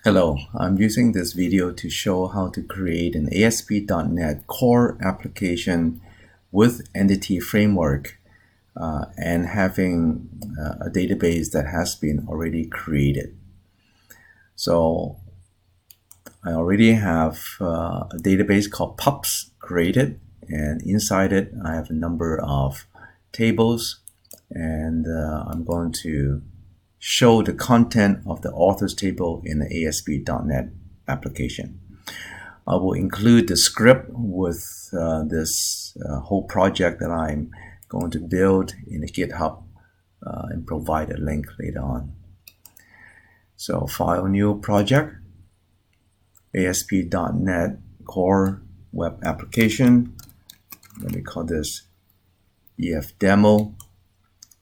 Hello, I'm using this video to show how to create an ASP.NET Core application with Entity Framework and having a database that has been already created. So I already have a database called PUPs created, and inside it I have a number of tables, and I'm going to show the content of the authors table in the ASP.NET application. I will include the script with this whole project that I'm going to build in the GitHub and provide a link later on. So file, new project, ASP.NET Core Web Application. Let me call this EF demo.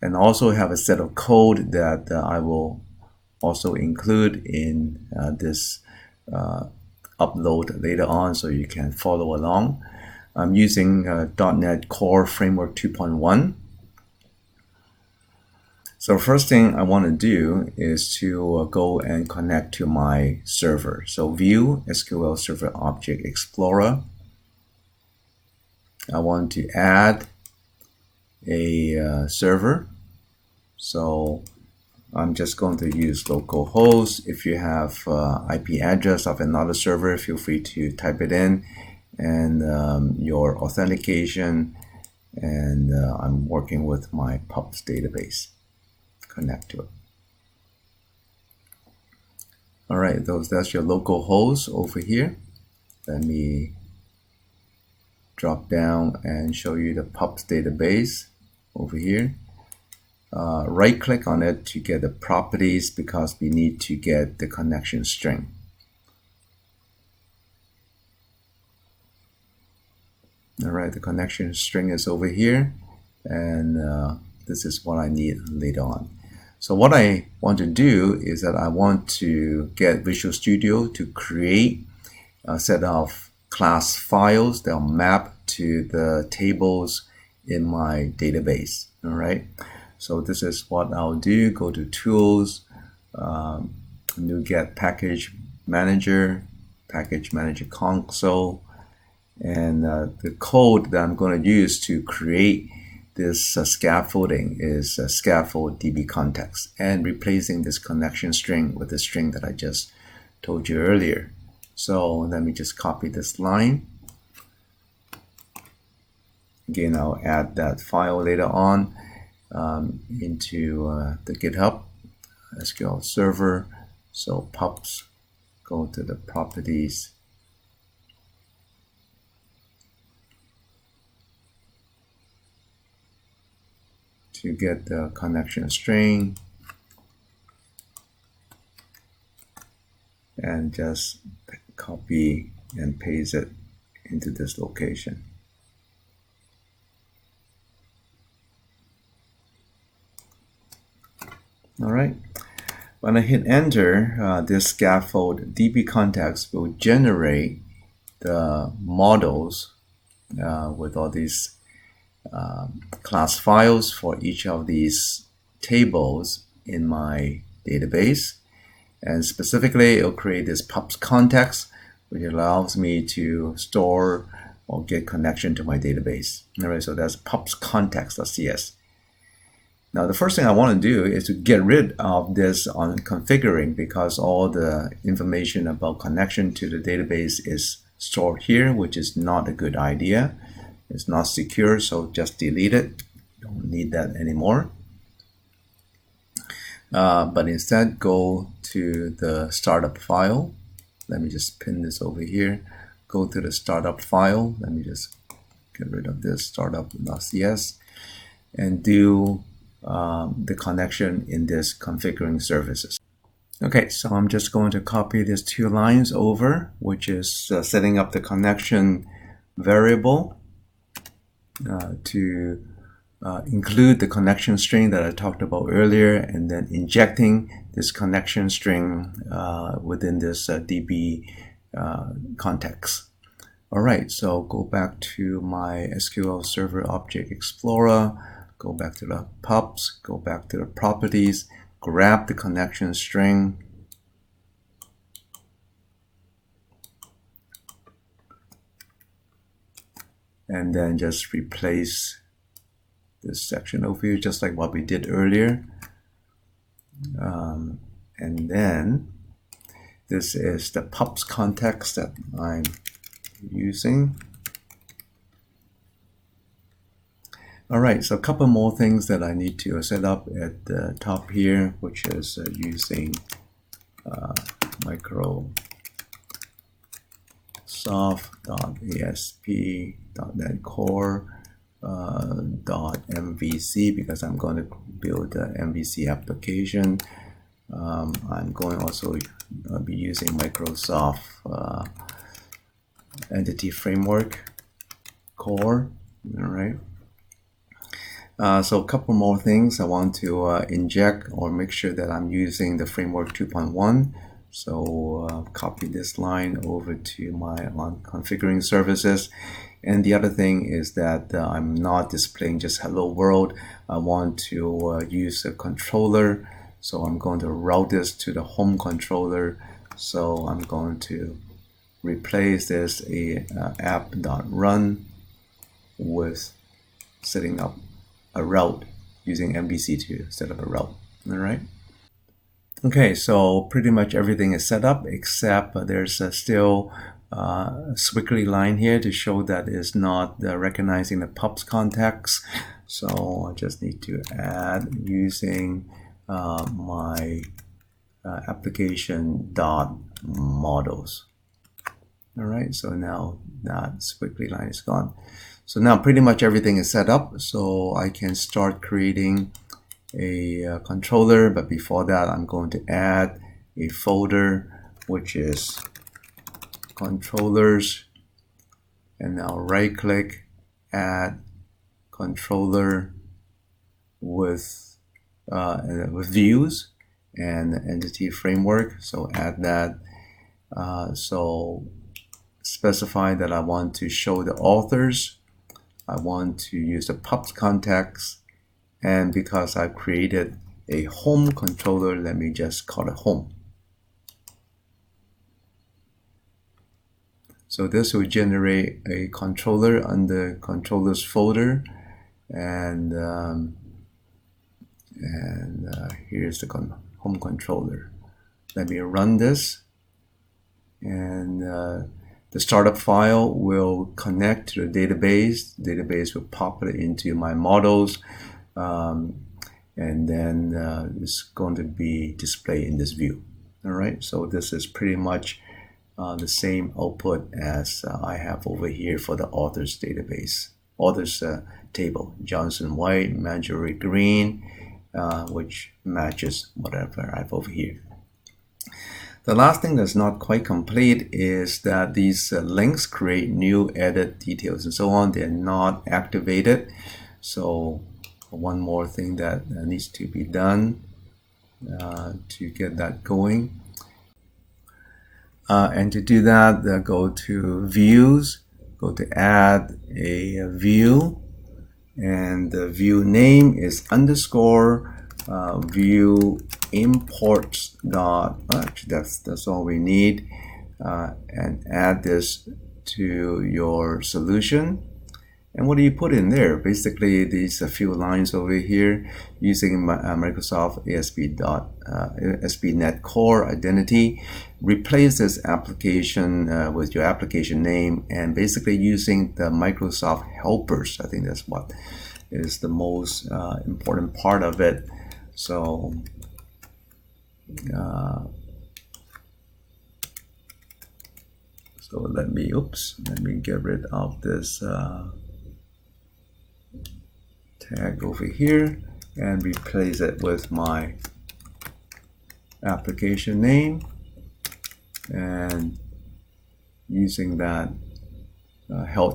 And also have a set of code that I will also include in this upload later on, so you can follow along. I'm using .NET Core Framework 2.1. So first thing I want to do is to go and connect to my server. So View, SQL Server Object Explorer. I want to add a server. So I'm just going to use localhost. If you have IP address of another server, feel free to type it in, and your authentication, and I'm working with my PUPs database. Connect to it. All right, that's your local host over here. Let me drop down and show you the PUPs database over here. Right click on it to get the properties, because we need to get the connection string. All right, the connection string is over here, and this is what I need later on. So what I want to do is that I want to get Visual Studio to create a set of class files that will map to the tables in my database. All right, so this is what I'll do. Go to Tools, NuGet Package Manager, Package Manager Console, and the code that I'm going to use to create this scaffolding is scaffold DB context, and replacing this connection string with the string that I just told you earlier. So let me just copy this line. Again, I'll add that file later on into the GitHub SQL Server. So PUPs, go to the properties, to get the connection string, and just copy and paste it into this location. All right, when I hit enter, this scaffold DB context will generate the models with all these class files for each of these tables in my database. And specifically, it'll create this PUPs context, which allows me to store or get connection to my database. All right, so that's PUPs context.cs. Now, the first thing I want to do is to get rid of this on configuring, because all the information about connection to the database is stored here, which is not a good idea. It's not secure, so just delete it. Don't need that anymore. But instead, go to the startup file. Let me just pin this over here. Go to the startup file. Let me just get rid of this startup.cs and do the connection in this configuring services. Okay, so I'm just going to copy these two lines over, which is setting up the connection variable to include the connection string that I talked about earlier, and then injecting this connection string within this DB context. All right, so go back to my SQL Server Object Explorer, go back to the PUPs, go back to the properties, grab the connection string, and then just replace this section over here, just like what we did earlier. And then this is the pubs context that I'm using. All right, so a couple more things that I need to set up at the top here, which is using Microsoft.ASP.NetCore.MVC because I'm going to build the MVC application. I'm going also be using Microsoft Entity Framework Core. All right. So a couple more things I want to inject or make sure that I'm using the framework 2.1. So copy this line over to my configuring services. And the other thing is that I'm not displaying just hello world. I want to use a controller. So I'm going to route this to the home controller. So I'm going to replace this app.run with setting up a route using MVC to set up a route. All right. Okay, so pretty much everything is set up except there's still a squiggly line here to show that it's not recognizing the pubs context. So I just need to add using my application dot models. All right, so now that squiggly line is gone. So now pretty much everything is set up, so I can start creating a controller. But before that, I'm going to add a folder, which is controllers, and now right click, add controller with views and entity framework. So add that. So specify that I want to show the authors. I want to use the pubs context, and because I've created a home controller, let me just call it home. So this will generate a controller under controllers folder, and here's the home controller. Let me run this, and the startup file will connect to the database. The database will populate into my models, and then it's going to be displayed in this view. All right, so this is pretty much the same output as I have over here for the authors database, authors table. Johnson White, Marjorie Green, which matches whatever I have over here. The last thing that's not quite complete is that these links create new edit details and so on. They're not activated. So one more thing that needs to be done to get that going. And to do that, go to views, go to add a view, and the view name is underscore view imports dot, actually that's all we need, and add this to your solution. And what do you put in there? Basically, these a few lines over here using Microsoft ASPNetCore identity. Replace this application with your application name, and basically using the Microsoft helpers. I think that's what is the most important part of it. So let me get rid of this tag over here and replace it with my application name, and using that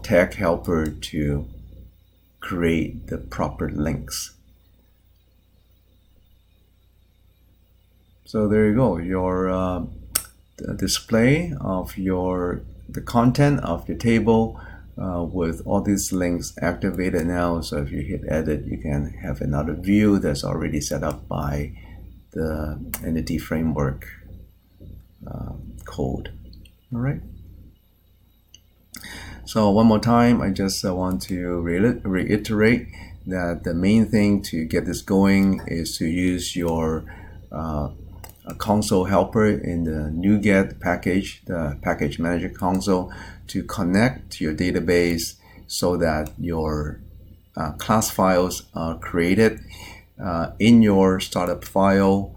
tag helper to create the proper links. So there you go, your display of the content of your table with all these links activated now. So if you hit edit, you can have another view that's already set up by the entity framework code. All right. So one more time, I just want to reiterate that the main thing to get this going is to use your console helper in the NuGet package, the package manager console, to connect to your database so that your class files are created in your startup file.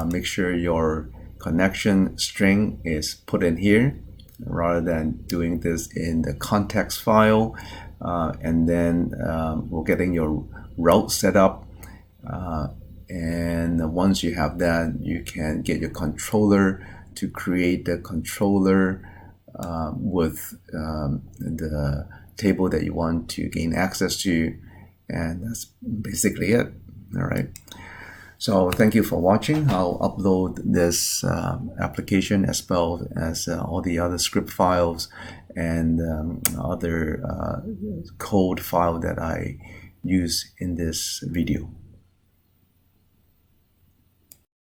Make sure your connection string is put in here rather than doing this in the context file, and then we're getting your route set up, and once you have that, you can get your controller to create the controller with the table that you want to gain access to, and that's basically it. All right. So thank you for watching. I'll upload this application as well as all the other script files and other code file that I use in this video.